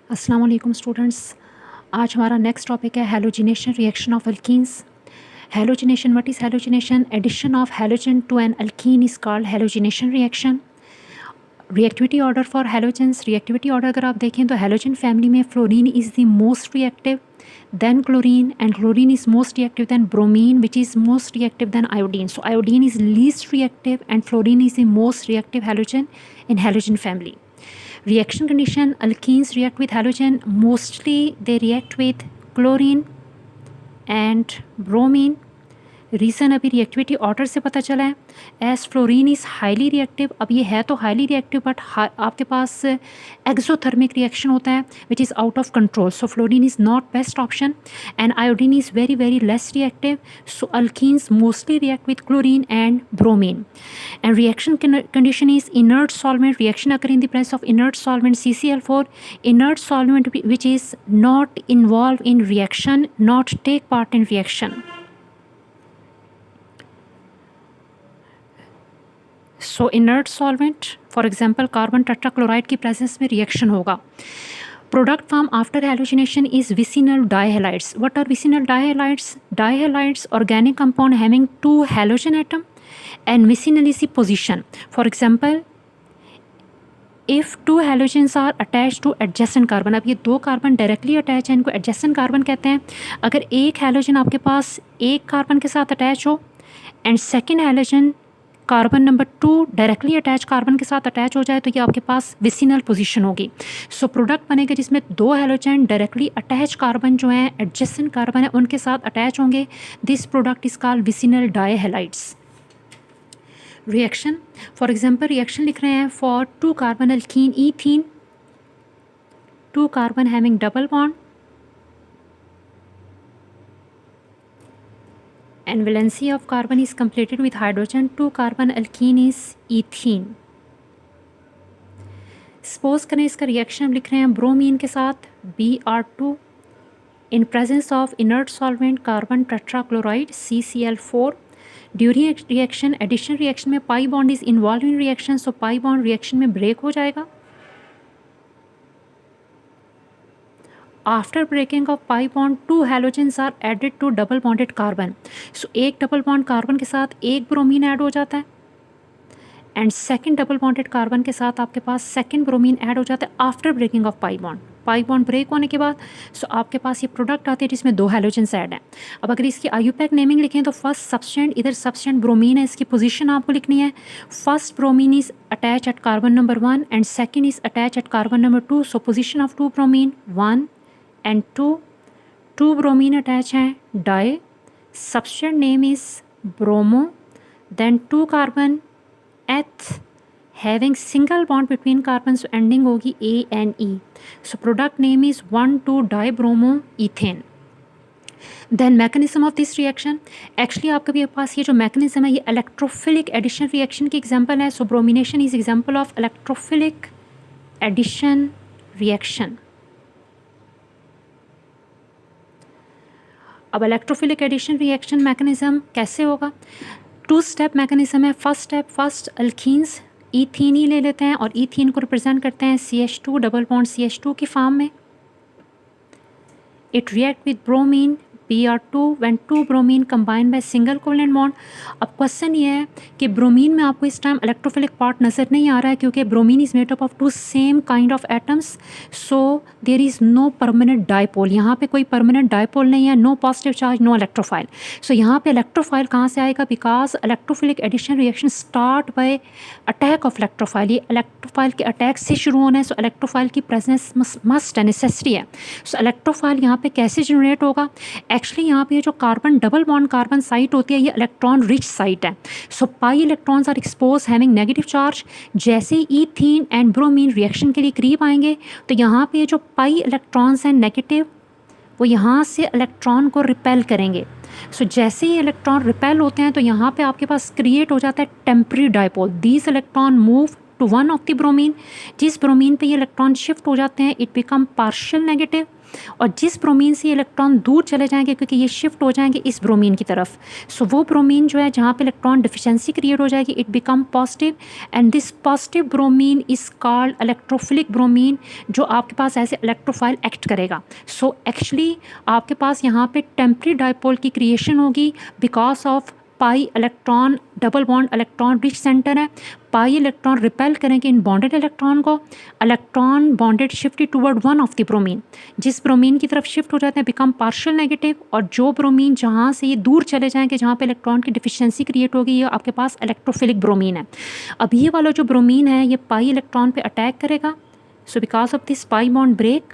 अस्सलाम वालेकुम स्टूडेंट्स। आज हमारा नेक्स्ट टॉपिक है halogenation reaction of alkenes. Halogenation, what is halogenation? Addition of halogen to an alkene is called halogenation reaction. Reactivity order for halogens, reactivity order अगर आप देखें तो हैलोजन फैमिली में fluorine is the most reactive, then chlorine, and chlorine is most reactive than bromine, which is most reactive than iodine. So iodine is least reactive and fluorine is the most reactive halogen in halogen family. Reaction condition: alkenes react with halogen, mostly they react with chlorine and bromine. Reason अभी reactivity order से पता चला है। As fluorine is highly reactive, अब ये है तो highly reactive but आपके पास एक्सोथर्मिक रिएक्शन होता है which is out of control, so fluorine is not best option. And iodine is very very less reactive, so alkenes mostly react with chlorine and bromine. And reaction condition is inert solvent, reaction occur in the presence of inert solvent CCl4, inert solvent which is not involved in reaction, not take part in reaction. So inert solvent for example carbon tetrachloride की presence में reaction होगा। Product form after halogenation is vicinal dihalides. What are vicinal dihalides? Dihalides organic compound having two halogen atom and vicinal is the position. For example if two halogens are attach to adjacent carbon, अब ये दो carbon directly attach है, इनको adjacent carbon कहते हैं। अगर एक halogen आपके पास एक कार्बन के साथ अटैच हो and second halogen carbon number 2 directly attach carbon के साथ अटैच हो जाए तो ये आपके पास विसिनल पोजीशन होगी। सो प्रोडक्ट बनेगा जिसमें दो हैलोजन डायरेक्टली अटैच कार्बन जो हैं एडजेसेंट कार्बन है उनके साथ अटैच होंगे। This product is called vicinal dihalides. Reaction for example reaction लिख रहे हैं for 2 carbon alkene ethene, 2 carbon having double bond and valency of carbon is completed with hydrogen, 2 carbon alkene is ethene. Suppose करें इसका reaction लिख रहे हैं bromine के साथ Br2 in presence of inert solvent carbon tetrachloride CCl4. During reaction addition reaction में pi bond is involve in reaction, so pi bond reaction में break हो जाएगा। After breaking of pi bond 2 halogens are added to double bonded carbon. So एक double bond carbon के साथ एक bromine add हो जाता है and second double bonded carbon के साथ आपके पास सेकंड ब्रोमीन ऐड हो जाता है after breaking of pi bond. Pi bond break होने के बाद सो आपके पास ये प्रोडक्ट आती है जिसमें 2 हैलोजेंस ऐड हैं। अब अगर इसकी आयुपैक नेमिंग लिखें तो फर्स्ट सब्सटेंट, इधर सब्सटेंट ब्रोमीन है, इसकी पोजीशन आपको लिखनी है। First bromine is attach eight carbon number 1 and second is attach eight carbon number 2, so position of 2 bromine 1 and 2 bromine attach हैं die, substrate name is bromo, then 2 carbon eth having single bond between carbons, so ending होगी A and E, so product name is 1,2 dibromoethane. Then mechanism of this reaction, actually आपके पास ये जो mechanism है ये electrophilic addition reaction की example है। So bromination is example of electrophilic addition reaction. अब इलेक्ट्रोफिलिक एडिशन रिएक्शन मैकेनिज्म कैसे होगा? 2 स्टेप मैकेनिज्म है। First step, first alkenes ethene ही ले लेते हैं और ईथीन को रिप्रेजेंट करते हैं CH2 डबल बॉन्ड CH2 की फॉर्म में। It react with bromine Br2 when 2 bromine combined by single covalent bond। अब क्वेश्चन ये है कि ब्रोमीन में आपको इस टाइम इलेक्ट्रोफिलिक पार्ट नज़र नहीं आ रहा है क्योंकि bromine is made up of 2 same kind of atoms, so there is no permanent dipole. यहाँ पे कोई परमानेंट डाइपोल नहीं है, no positive charge, no electrophile. So यहाँ पे इलेक्ट्रोफाइल कहाँ से आएगा? Because electrophilic addition reaction start by attack of electrophile. ये इलेक्ट्रोफाइल के अटैक से शुरू होना है, सो इलेक्ट्रोफाइल की प्रेजेंस मस्ट है, नेसेसरी है। सो इलेक्ट्रोफाइल यहाँ पे कैसे जनरेट होगा? एक्चुअली यहाँ पे जो carbon double bond carbon site होती है ये इलेक्ट्रॉन रिच साइट है। So pi electrons are expose having negative charge. जैसे ईथीन एंड ब्रोमीन रिएक्शन के लिए करीब आएंगे तो यहाँ पे जो पाई इलेक्ट्रॉन्स हैं नेगेटिव वो यहाँ से इलेक्ट्रॉन को रिपेल करेंगे। सो जैसे ही इलेक्ट्रॉन रिपेल होते हैं तो यहाँ पे आपके पास क्रिएट हो जाता है temporary dipole. These electron move to one of the bromine. जिस ब्रोमीन पे ये इलेक्ट्रॉन शिफ्ट हो जाते हैं इट बिकम पार्शियल नेगेटिव और जिस ब्रोमीन से इलेक्ट्रॉन दूर चले जाएंगे क्योंकि ये शिफ्ट हो जाएंगे इस ब्रोमीन की तरफ, सो वो ब्रोमीन जो है जहाँ पे इलेक्ट्रॉन डिफिशिएंसी क्रिएट हो जाएगी, it become positive and this positive bromine is called electrophilic bromine, जो आपके पास ऐसे इलेक्ट्रोफाइल एक्ट करेगा। सो एक्चुअली आपके पास यहाँ पे टेम्परेरी डायपोल की क्रिएशन होगी because of pi electron double bond electron rich centre है, पाई इलेक्ट्रॉन रिपेल करेंगे इन बॉन्डेड इलेक्ट्रॉन को, electron bonded shifted toward one of the bromine, जिस ब्रोमीन की तरफ शिफ्ट हो जाते हैं बिकम पार्शियल नेगेटिव, और जो ब्रोमीन जहाँ से ये दूर चले जाएंगे जहाँ पे इलेक्ट्रॉन की डिफिशिएंसी क्रिएट होगी, ये आपके पास इलेक्ट्रोफिलिक ब्रोमीन है। अब ये वाला जो ब्रोमीन है ये पाई इलेक्ट्रॉन पे अटैक करेगा, so because of this pi bond break,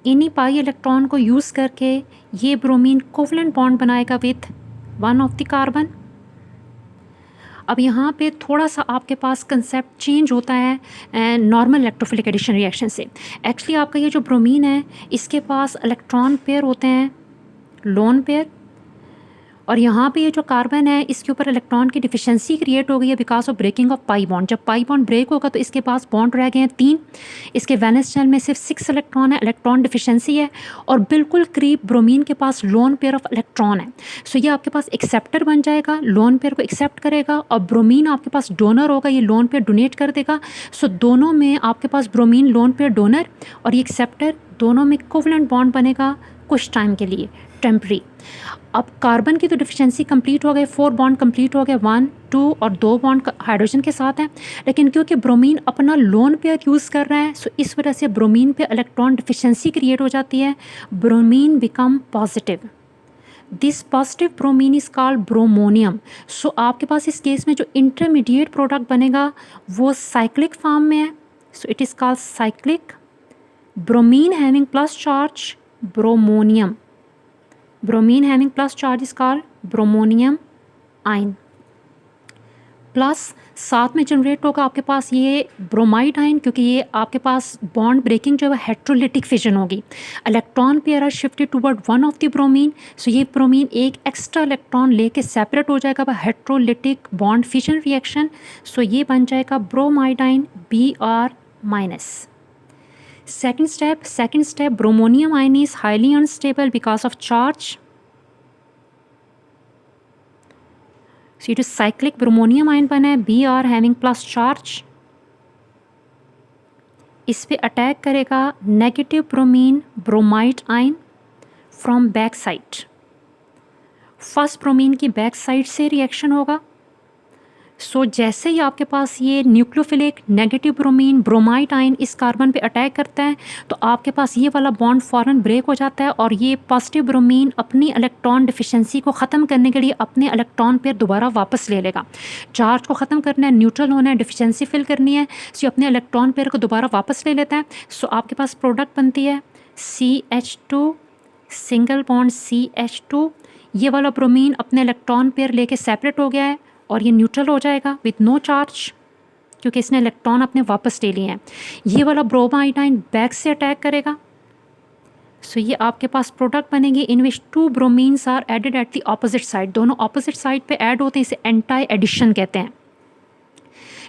इन्हीं पाई इलेक्ट्रॉन को यूज़ करके ये ब्रोमीन कोवलेंट बॉन्ड बनाएगा with one of the carbon. अब यहाँ पे थोड़ा सा आपके पास कंसेप्ट चेंज होता है नॉर्मल इलेक्ट्रोफिलिक एडिशन रिएक्शन से। एक्चुअली आपका ये जो ब्रोमीन है इसके पास इलेक्ट्रॉन पेयर होते हैं लोन पेयर, और यहाँ पे ये जो कार्बन है इसके ऊपर इलेक्ट्रॉन की डिफिशिएंसी क्रिएट हो गई है because of breaking of pi bond. जब पाई बॉन्ड ब्रेक होगा तो इसके पास बॉन्ड रह गए हैं 3, इसके वैलेंस शेल में सिर्फ 6 इलेक्ट्रॉन है, इलेक्ट्रॉन डिफिशिएंसी है, और बिल्कुल करीब ब्रोमीन के पास लोन पेयर ऑफ इलेक्ट्रॉन है। सो ये आपके पास एक्सेप्टर बन जाएगा, लोन पेयर को एक्सेप्ट करेगा, और ब्रोमीन आपके पास डोनर होगा, ये लोन पेयर डोनेट कर देगा। सो दोनों में आपके पास ब्रोमीन लोन पेयर डोनर और ये एक्सेप्टर दोनों में कोवलेंट बॉन्ड बनेगा कुछ टाइम के लिए टेम्परी। अब कार्बन की तो डिफिशिएंसी कंप्लीट हो गई, 4 बॉन्ड कंप्लीट हो गए, 1 2 और 2 बॉन्ड हाइड्रोजन के साथ हैं, लेकिन क्योंकि ब्रोमीन अपना लोन पेयर यूज़ कर रहा है सो इस वजह से ब्रोमीन पे इलेक्ट्रॉन डिफिशिएंसी क्रिएट हो जाती है, bromine become positive. This positive bromine is called bromonium. So आपके पास इस केस में जो इंटरमीडिएट प्रोडक्ट बनेगा वो साइक्लिक फॉर्म में है, so it is called cyclic bromine having plus charge bromonium. Bromine having plus charge is called bromonium ion, plus साथ में जनरेट होगा आपके पास ये ब्रोमाइड आयन, क्योंकि ये आपके पास बॉन्ड ब्रेकिंग जो है हेट्रोलिटिक फिजन होगी, electron pair are shifted toward one of the bromine, so ये ब्रोमीन एक एक्स्ट्रा इलेक्ट्रॉन लेके सेपरेट हो जाएगा by heterolytic bond fission reaction, so ये बन जाएगा bromide ion Br minus. Second step, bromonium ion is highly unstable because of charge. So it is cyclic bromonium ion बना है, Br having plus charge. इस पे attack करेगा negative bromine bromide ion from back side. First bromine की back side से reaction होगा। सो जैसे ही आपके पास ये nucleophilic negative bromine bromide ion इस कार्बन पे अटैक करता है तो आपके पास ये वाला बॉन्ड फ़ौरन ब्रेक हो जाता है, और ये पॉजिटिव ब्रोमीन अपनी इलेक्ट्रॉन डिफिशिएंसी को ख़त्म करने के लिए अपने इलेक्ट्रॉन पे दोबारा वापस ले लेगा। चार्ज को ख़त्म करना है, न्यूट्रल होना है, डिफिशिएंसी फिल करनी है, सो अपने इलेक्ट्रॉन पेयर को दोबारा वापस ले लेता है। सो आपके पास प्रोडक्ट बनती है CH2 सिंगल बॉन्ड CH2। ये वाला ब्रोमीन अपने इलेक्ट्रॉन पेयर लेके सेपरेट हो गया है और ये न्यूट्रल हो जाएगा विथ नो चार्ज, क्योंकि इसने इलेक्ट्रॉन अपने वापस ले लिए हैं। ये वाला ब्रोमाइड आयन बैक से अटैक करेगा, सो ये आपके पास प्रोडक्ट बनेंगे in which 2 bromines are added at the opposite side. दोनों ऑपोजिट साइड पे ऐड होते हैं, इसे एंटी एडिशन कहते हैं।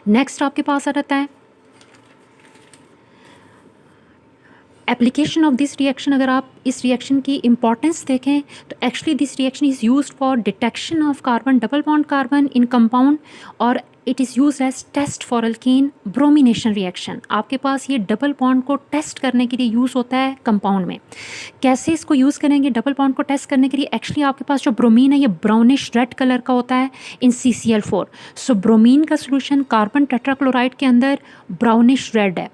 नेक्स्ट आपके पास आ जाता है एप्लीकेशन ऑफ दिस रिएक्शन। अगर आप इस रिएक्शन की इंपॉर्टेंस देखें तो actually this reaction is used for detection of carbon double bond carbon in compound, और it is use as test for alkene bromination reaction. आपके पास ये डबल बॉन्ड को टेस्ट करने के लिए यूज़ होता है कंपाउंड में। कैसे इसको यूज़ करेंगे डबल बॉन्ड को टेस्ट करने के लिए? एक्चुअली आपके पास जो ब्रोमीन है ये ब्राउनिश रेड कलर का होता है इन CCl4। सो ब्रोमीन का सोल्यूशन कार्बन टेट्राक्लोराइड के अंदर ब्राउनिश रेड है।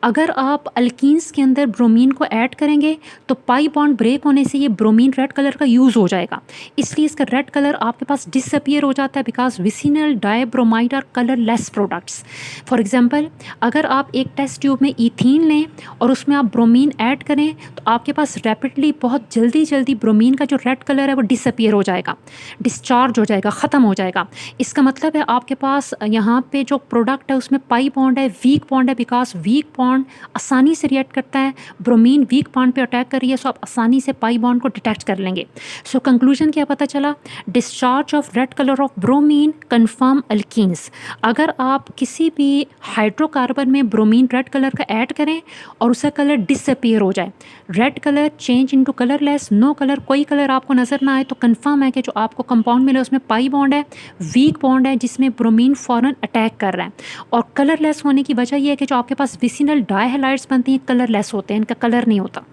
अगर आप अल्कीन्स के अंदर ब्रोमीन को ऐड करेंगे तो पाई बॉन्ड ब्रेक होने से ये ब्रोमीन रेड कलर का यूज़ हो जाएगा, इसलिए इसका रेड कलर आपके पास डिसअपियर हो जाता है because vicinal dibromide are colourless products. For example अगर आप एक टेस्ट ट्यूब में ईथीन लें और उसमें आप ब्रोमीन ऐड करें तो आपके पास रैपिडली बहुत जल्दी ब्रोमीन का जो रेड कलर है वो डिसअपियर हो जाएगा, डिस्चार्ज हो जाएगा, ख़त्म हो जाएगा। इसका मतलब है आपके पास यहाँ पे जो प्रोडक्ट है उसमें पाई बॉन्ड है, वीक बॉन्ड है, बिकॉज वीक बॉन्ड आसानी से रिएक्ट करता है। ब्रोमीन वीक बॉन्ड पे अटैक कर रही है, सो आप आसानी से पाई बॉन्ड को डिटेक्ट कर लेंगे। सो कंक्लूजन क्या पता चला, discharge of red colour of bromine confirm alkenes. अगर आप किसी भी हाइड्रोकार्बन में ब्रोमीन रेड कलर का ऐड करें और उसका कलर डिसअपीयर हो जाए, red colour change into colourless, no colour, कोई कलर आपको नज़र ना आए, तो कंफर्म है कि जो आपको कंपाउंड मिला उसमें पाई बॉन्ड है, वीक बॉन्ड है जिसमें ब्रोमीन फ़ौरन अटैक कर रहा है। और कलरलेस होने की वजह यह है कि जो आपके पास विसिनल डाई हैलाइड्स बनती हैं कलरलेस होते हैं, इनका कलर नहीं होता।